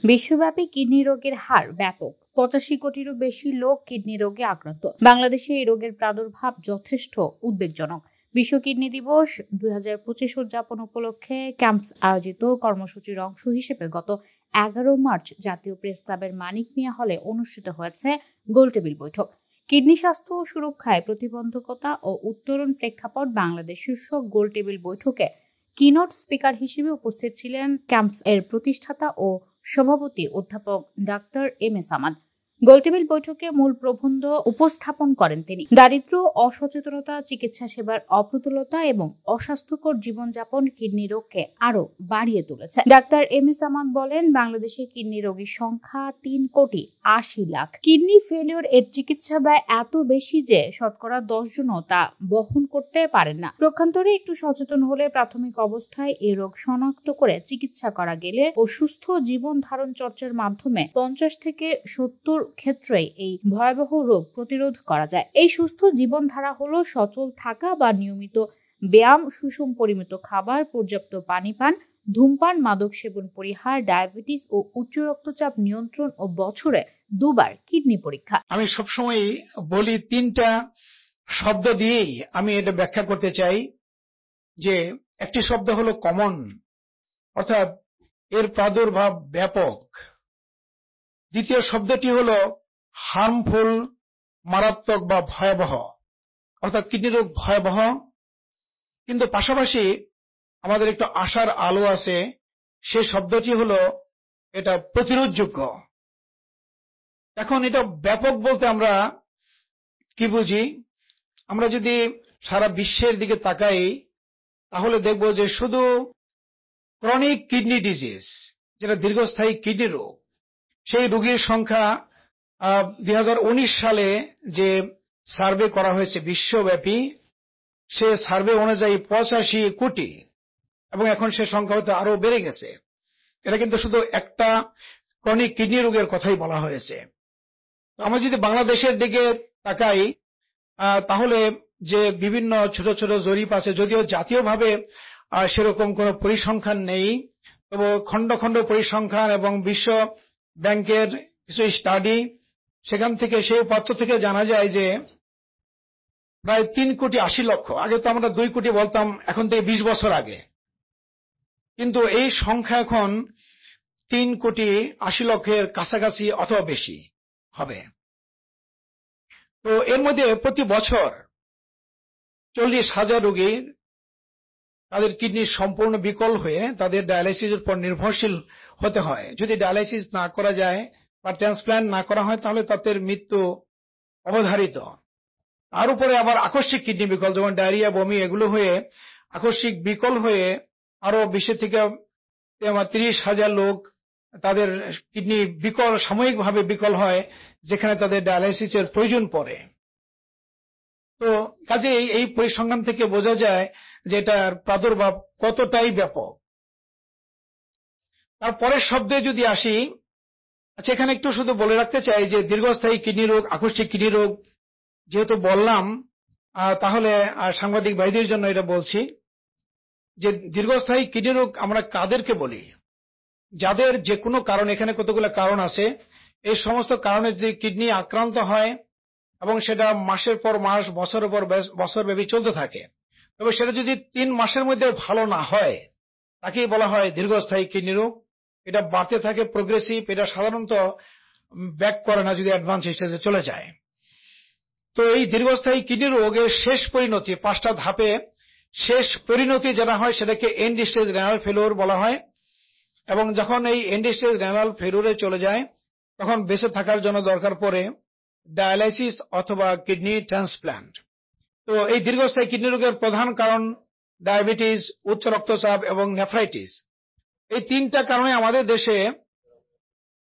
বিশ্বব্যাপী কিডনি রোগের হার ব্যাপক। 85 কোটিরও বেশি লোক কিডনি রোগে আক্রান্ত। বাংলাদেশে এই রোগের প্রাদুর্ভাব যথেষ্ট উদ্বেগজনক। বিশ্ব কিডনি দিবস 2025 উদযাপন উপলক্ষে ক্যাম্পস আয়োজিত কর্মসূচির অংশ হিসেবে গত 11 মার্চ জাতীয় প্রেস ক্লাবের মানিক মিয়া হলে অনুষ্ঠিত হয়েছে গোলটেবিল বৈঠক। কিডনি স্বাস্থ্য ও সুরক্ষায় প্রতিবন্ধকতা ও উত্তরণ প্রেক্ষাপট বাংলাদেশ শীর্ষক গোলটেবিল বৈঠকে কিনোট স্পিকার হিসেবে উপস্থিত ছিলেন ক্যাম্পস এর প্রতিষ্ঠাতা ও সভাপতি অধ্যাপক ডাক্তার এম এ সামাদ। গোলটেবিল বৈঠকে মূল প্রবন্ধ উপস্থাপন করেন তিনি। দারিদ্র্য, অসচেতনতা, চিকিৎসা সেবার অপ্রতুলতা এবং অস্বাস্থ্যকর জীবনযাপন কিডনি রোগকে আরো বাড়িয়ে তুলেছে। ডাক্তার এম এ সামাদ বলেন, বাংলাদেশে কিডনি রোগীর সংখ্যা 3,80,00,000। কিডনি ফেলিওর এর চিকিৎসা ব্যয় এত বেশি যে শতকরা 10 জনও তা বহন করতে পারেন না। পক্ষান্তরে একটু সচেতন হলে প্রাথমিক অবস্থায় এই রোগ শনাক্ত করে চিকিৎসা করা গেলে ও সুস্থ জীবন ধারণ চর্চার মাধ্যমে 50 থেকে 70 ক্ষেত্রেই এই ভয়াবহ রোগ প্রতিরোধ করা যায়। এই সুস্থ জীবনধারা হলো সচল থাকা বা নিয়মিত ব্যায়াম, সুষম পরিমিত খাবার, পর্যাপ্ত পানি পান, ধূমপান, মাদক সেবন পরিহার, ডায়াবেটিস ও উচ্চ রক্তচাপ নিয়ন্ত্রণ ও বছরে 2 বার কিডনি পরীক্ষা। আমি সবসময় বলি 3টা শব্দ দিয়েই আমি এটা ব্যাখ্যা করতে চাই যে একটি শব্দ হলো কমন, অর্থাৎ এর প্রাদুর্ভাব ব্যাপক। দ্বিতীয় শব্দটি হলো হার্মফুল, মারাত্মক বা ভয়াবহ, অর্থাৎ কিডনি রোগ ভয়াবহ। কিন্তু পাশাপাশি আমাদের একটু আশার আলো আছে, সে শব্দটি হলো এটা প্রতিরোধযোগ্য। এখন এটা ব্যাপক বলতে আমরা কি বুঝি? আমরা যদি সারা বিশ্বের দিকে তাকাই তাহলে দেখব যে শুধু ক্রনিক কিডনি ডিজিজ, যেটা দীর্ঘস্থায়ী কিডনি রোগ, সেই রোগীর সংখ্যা 2019 সালে যে সার্ভে করা হয়েছে বিশ্বব্যাপী, সে সার্ভে অনুযায়ী 85 কোটি, এবং এখন সে সংখ্যা হয়তো আরো বেড়ে গেছে। এটা কিন্তু শুধু একটা ক্রনিক কিডনি রোগের কথাই বলা হয়েছে। আমরা যদি বাংলাদেশের দিকে তাকাই তাহলে যে বিভিন্ন ছোট ছোট জরিপ আছে, যদিও জাতীয়ভাবে সেরকম কোনো পরিসংখ্যান নেই, তবে খণ্ড খণ্ড পরিসংখ্যান এবং বিশ্ব ব্যাংকের কিছু স্টাডি, সেখান থেকে সেই পত্র থেকে জানা যায় যে প্রায় 3,80,00,000, আগে তো আমরা 2 কোটি বলতাম এখন থেকে 20 বছর আগে, কিন্তু এই সংখ্যা এখন 3,80,00,000-এর কাছাকাছি অথবা বেশি হবে। তো এর মধ্যে প্রতি বছর 40,000 রোগীর তাদের কিডনি সম্পূর্ণ বিকল হয়ে তাদের ডায়ালাইসিসের উপর নির্ভরশীল হতে হয়। যদি ডায়ালাইসিস না করা যায় বা ট্রান্সপ্ল্যান্ট না করা হয় তাহলে তাদের মৃত্যু অবধারিত। তার উপরে আবার আকস্মিক কিডনি বিকল, যেমন ডায়রিয়া, বমি, এগুলো হয়ে আকস্মিক বিকল হয়ে আরো 20 থেকে 30,000 লোক তাদের কিডনি বিকল, সাময়িকভাবে বিকল হয়, যেখানে তাদের ডায়ালাইসিসের প্রয়োজন পড়ে। তো কাজে এই পরিসংখ্যান থেকে বোঝা যায় যে এটার প্রাদুর্ভাব কতটাই ব্যাপক। তারপরের শব্দে যদি আসি, আচ্ছা এখানে একটু শুধু বলে রাখতে চাই যে দীর্ঘস্থায়ী কিডনি রোগ, আকস্মিক কিডনি রোগ যেহেতু বললাম, তাহলে সাংবাদিক ভাইদের জন্য এটা বলছি যে দীর্ঘস্থায়ী কিডনি রোগ আমরা কাদেরকে বলি? যাদের যে কোনো কারণ, এখানে কতগুলো কারণ আছে, এই সমস্ত কারণে যদি কিডনি আক্রান্ত হয় এবং সেটা মাসের পর মাস, বছরের পর বছর ব্যাপী চলতে থাকে, তবে সেটা যদি 3 মাসের মধ্যে ভালো না হয় তাকেই বলা হয় দীর্ঘস্থায়ী কিডনি রোগ। এটা বাড়তে থাকে, প্রোগ্রেসিভ, এটা সাধারণত ব্যাক করে না যদি অ্যাডভান্স স্টেজে চলে যায়। তো এই দীর্ঘস্থায়ী কিডনি রোগের শেষ পরিণতি 5টা ধাপে, শেষ পরিণতি যেটা হয় সেটাকে এন্ড স্টেজ রেনাল ফেলিওর বলা হয়, এবং যখন এই এন্ড স্টেজ রেনাল ফেলিওরে চলে যায় তখন বেঁচে থাকার জন্য দরকার পড়ে ডায়ালাইসিস অথবা কিডনি ট্রান্সপ্ল্যান্ট। তো এই দীর্ঘস্থায়ী কিডনি রোগের প্রধান কারণ ডায়াবেটিস, উচ্চ রক্তচাপ এবং নেফ্রাইটিস। এই 3টা কারণে আমাদের দেশে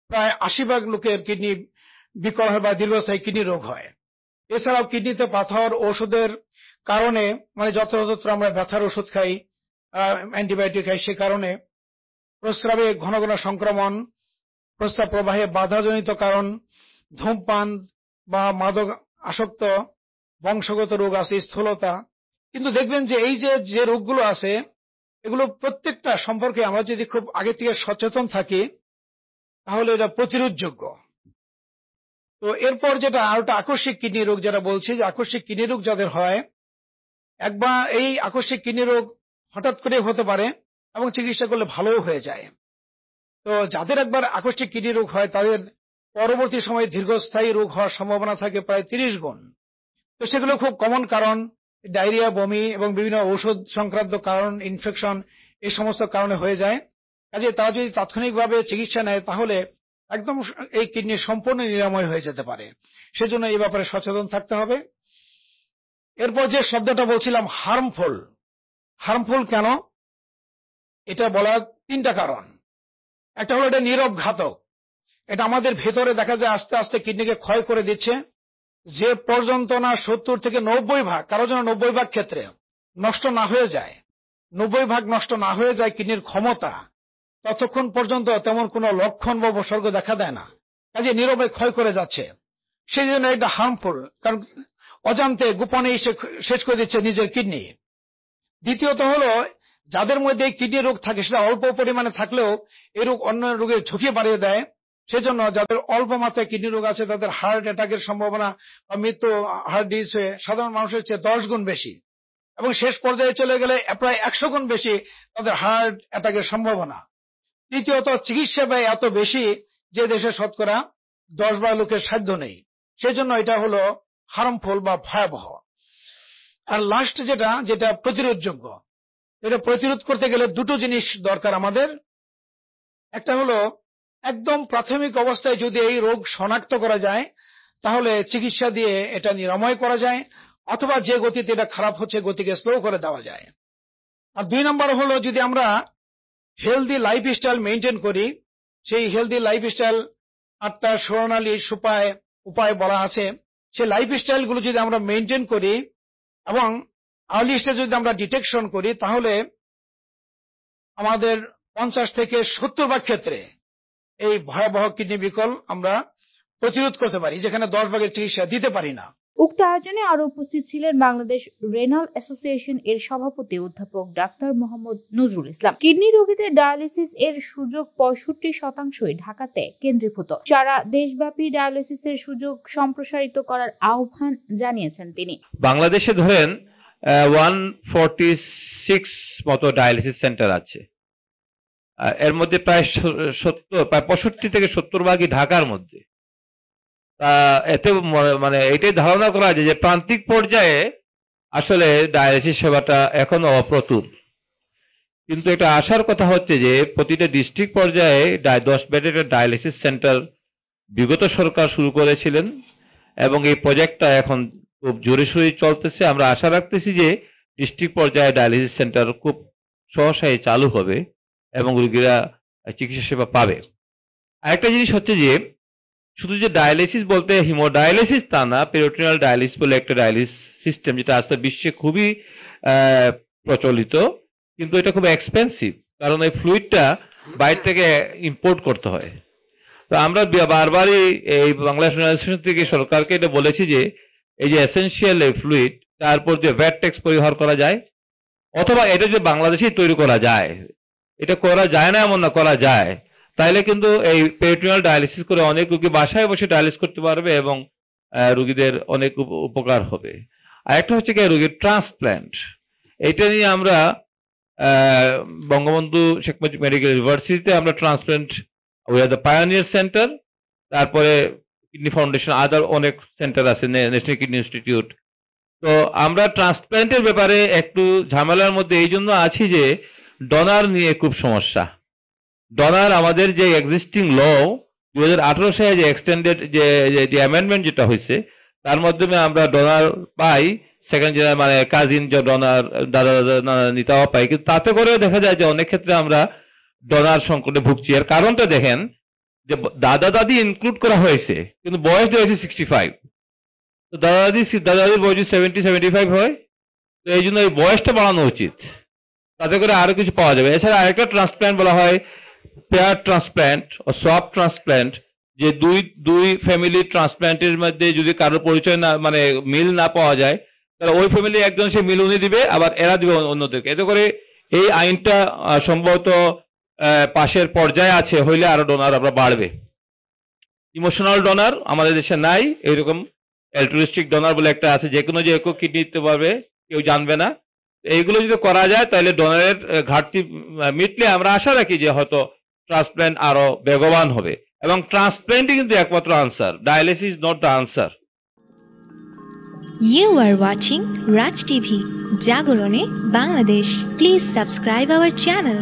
প্রায় 80% লোকের কিডনি বিকল হয় বা দীর্ঘস্থায়ী কিডনি রোগ হয়। এছাড়াও কিডনিতে পাথর, ওষুধের কারণে, মানে যত্রতত্র আমরা ব্যথার ওষুধ খাই, অ্যান্টিবায়োটিক খাই, সে কারণে প্রস্রাবে ঘন ঘন সংক্রমণ, প্রস্রাব প্রবাহে বাধাজনিত কারণ, ধূমপান বা মাদক আসক্ত, বংশগত রোগ আছে, স্থূলতা। কিন্তু দেখবেন যে এই যে রোগগুলো আছে, এগুলো প্রত্যেকটা সম্পর্কে আমরা যদি খুব আগে থেকে সচেতন থাকি তাহলে এটা প্রতিরোধযোগ্য। তো এরপর যেটা আরেকটা আকস্মিক কিডনি রোগ, যেটা বলছি যে আকস্মিক কিডনি রোগ যাদের হয়, একবার এই আকস্মিক কিডনি রোগ হঠাৎ করে হতে পারে এবং চিকিৎসা করলে ভালোও হয়ে যায়। তো যাদের একবার আকস্মিক কিডনি রোগ হয় তাদের পরবর্তী সময়ে দীর্ঘস্থায়ী রোগ হওয়ার সম্ভাবনা থাকে প্রায় 30 গুণ। তো সেগুলো খুব কমন কারণ, ডায়রিয়া, বমি এবং বিভিন্ন ঔষধ সংক্রান্ত কারণ, ইনফেকশন, এই সমস্ত কারণে হয়ে যায়। কাজে তারা যদি তাৎক্ষণিকভাবে চিকিৎসা নেয় তাহলে একদম এই কিডনি সম্পূর্ণ নিরাময় হয়ে যেতে পারে। সেজন্য এই ব্যাপারে সচেতন থাকতে হবে। এরপর যে শব্দটা বলছিলাম হার্মফুল, হার্মফুল কেন, এটা বলার 3টা কারণ। একটা হলো এটা নীরব ঘাতক, এটা আমাদের ভেতরে দেখা যায় আস্তে আস্তে কিডনিকে ক্ষয় করে দিচ্ছে। যে পর্যন্ত না 70 থেকে 90 ভাগ, কারো জন্য 90 ভাগ ক্ষেত্রে নষ্ট না হয়ে যায়, 90 ভাগ নষ্ট না হয়ে যায় কিডনির ক্ষমতা, ততক্ষণ পর্যন্ত তেমন কোনো লক্ষণ বা উপসর্গ দেখা দেয় না। কাজে নীরবে ক্ষয় করে যাচ্ছে। সেই জন্য এটা হার্মফুল, কারণ অজান্তে গোপনে এসে শেষ করে দিচ্ছে নিজের কিডনি। দ্বিতীয়ত হলো যাদের মধ্যে কিডনি রোগ থাকে সেটা অল্প পরিমাণে থাকলেও এই রোগ অন্য রোগের ঝুঁকি বাড়িয়ে দেয়। সেজন্য যাদের অল্প মাত্রায় কিডনি রোগ আছে তাদের হার্ট অ্যাটাকের সম্ভাবনা বা মৃত্যু হার্ট ডিজিজ হয়ে সাধারণ মানুষের চেয়ে 10 গুণ বেশি, এবং শেষ পর্যায়ে চলে গেলে প্রায় 100 গুণ বেশি তাদের হার্ট অ্যাটাকের সম্ভাবনা। তৃতীয়ত চিকিৎসা ব্যয় এত বেশি যে দেশে শতকরা 10 ভাগ লোকের সাধ্য নেই। সেজন্য এটা হলো হার্মফুল বা ভয়াবহ। আর লাস্ট যেটা প্রতিরোধযোগ্য, এটা প্রতিরোধ করতে গেলে 2টো জিনিস দরকার আমাদের। একটা হলো একদম প্রাথমিক অবস্থায় যদি এই রোগ শনাক্ত করা যায় তাহলে চিকিৎসা দিয়ে এটা নিরাময় করা যায়, অথবা যে গতিতে এটা খারাপ হচ্ছে গতিকে স্লো করে দেওয়া যায়। আর 2 নম্বর হলো যদি আমরা হেলদি লাইফস্টাইল মেনটেন করি, সেই হেলদি লাইফস্টাইল 8টা স্বর্ণালী উপায় বলা আছে, সেই লাইফস্টাইল গুলো যদি আমরা মেনটেন করি এবং আর্লি স্টেজে যদি আমরা ডিটেকশন করি তাহলে আমাদের 50 থেকে 70 ভাগ ক্ষেত্রে এই ভয়াবহ কিডনি বিকল আমরা প্রতিরোধ করতে পারি, যেখানে 10 ভাগের চিকিৎসা দিতে পারি না। উক্ত আয়োজনে আরো উপস্থিত ছিলেন বাংলাদেশ রেনাল অ্যাসোসিয়েশন এর সভাপতি অধ্যাপক ডাক্তার মোহাম্মদ নজরুল ইসলাম। কিডনি রোগীদের ডায়ালিসিস এর সুযোগ 65% ঢাকাতে কেন্দ্রীভূত। সারা দেশব্যাপী ডায়ালিসিসের সুযোগ সম্প্রসারিত করার আহ্বান জানিয়েছেন তিনি। বাংলাদেশে ধরেন 146 মতো ডায়ালিসিস সেন্টার আছে, এর মধ্যে প্রায় 65 থেকে 70 ভাগই ঢাকার মধ্যে। এতে মানে এটাই ধারণা করা যায় যে প্রান্তিক পর্যায়ে আসলে ডায়ালিসিস সেবাটা এখনো অপ্রতুল, কিন্তু এটা আসার কথা হচ্ছে যে প্রতিটা ডিস্ট্রিক্ট পর্যায়ে 10 বেডের ডায়ালিসিস সেন্টার বিগত সরকার শুরু করেছিলেন এবং এই প্রজেক্টটা এখন খুব জোরে সোরে চলতেছে। আমরা আশা রাখতেছি যে ডিস্ট্রিক্ট পর্যায়ে ডায়ালিসিস সেন্টার খুব সহসাই চালু হবে এবং রোগীরা চিকিৎসা সেবা পাবে। আরেকটা জিনিস হচ্ছে যে শুধু যে ডায়ালিসিস বলতে হিমোডায়ালিসিস তা না, পেরিটোনিয়াল ডায়ালিসিস বলে একটা ডায়ালিসিস সিস্টেম যেটা আজকে বিশ্বে খুবই প্রচলিত, কিন্তু এটা খুব এক্সপেন্সিভ, কারণ এই ফ্লুইডটা বাইরে থেকে ইম্পোর্ট করতে হয়। তো আমরা বারবারই এই বাংলাদেশ অ্যাসোসিয়েশন থেকে সরকারকে এটা বলেছি যে এই যে এসেনশিয়াল এই ফ্লুইড, তারপর যে ভ্যাট ট্যাক্স পরিহার করা যায়, অথবা এটা যে বাংলাদেশেই তৈরি করা যায়, এটা করা যায় না এমন না, করা যায়, তাইলে কিন্তু এই পেরিটোনিয়াল ডায়ালিসিস করে অনেক রোগী বাসায় বসে ডায়ালিসিস করতে পারবে এবং রোগীদের অনেক উপকার হবে। আরেকটা হচ্ছে কি রোগীর ট্রান্সপ্ল্যান্ট, এটা নিয়ে আমরা বঙ্গবন্ধু শেখ মুজিব মেডিকেল ইউনিভার্সিটিতে আমরা transplant we are the pioneer centre, তারপরে কিডনি ফাউন্ডেশন, আদার অনেক সেন্টার আছে, ন্যাশনাল কিডনি ইনস্টিটিউট। তো আমরা ট্রান্সপ্ল্যান্টের ব্যাপারে একটু ঝামেলার মধ্যে এই জন্য আছি যে ডোনার নিয়ে খুব সমস্যা। ডোনার আমাদের যে এক্সিস্টিং ল 2018 সালে যে এক্সটেন্ডেড যে অ্যামেন্ডমেন্ট যেটা হয়েছে তার মাধ্যমে আমরা ডোনার পাই, সেকেন্ড জেনারেল মানে কাজিন যে ডোনার দাদা নিতাও পাই, কিন্তু তাতে করেও দেখা যায় যে অনেক ক্ষেত্রে আমরা ডোনার সংকটে ভুগছি। এর কারণটা দেখেন যে দাদা দাদি ইনক্লুড করা হয়েছে কিন্তু বয়স দেওয়া হয়েছে 65, তো দাদাদির বয়স 70-75 হয়, তো এই জন্য এই বয়সটা বাড়ানো উচিত, তাতে করে আরো কিছু পাওয়া যাবে। এছাড়া আরেকটা ট্রান্সপ্ল্যান্ট বলা হয় পেয়ার ট্রান্সপ্ল্যান্ট ও সফট ট্রান্সপ্ল্যান্ট, যে দুই ফ্যামিলি ট্রান্সপ্ল্যান্টের মধ্যে যদি কারোর পরিচয় না মানে মিল না পাওয়া যায় তাহলে ওই ফ্যামিলি একজন সে মিল উনি দিবে, আবার এরা দিবে অন্যদেরকে। এতে করে এই আইনটা সম্ভবত পাশের পর্যায়ে আছে হইলে আরো ডোনার আমরা বাড়বে। ইমোশনাল ডোনার আমাদের দেশে নাই, এরকম অ্যালট্রুইস্টিক ডোনার বলে একটা আছে, যে কোনো যে একক কিডনি দিতে পারবে, কেউ জানবে না। এইগুলো যদি করা যায় তাহলে ডোনারের ঘাটতি মিটলে আমরা আশা রাখি যে হয়তো ট্রান্সপ্ল্যান্ট আরো বেগবান হবে, এবং ট্রান্সপ্ল্যান্টই কিন্তু একমাত্র answer, dialysis not the answer. You are watching Raj TV, Jagorone, Bangladesh. Please subscribe our channel.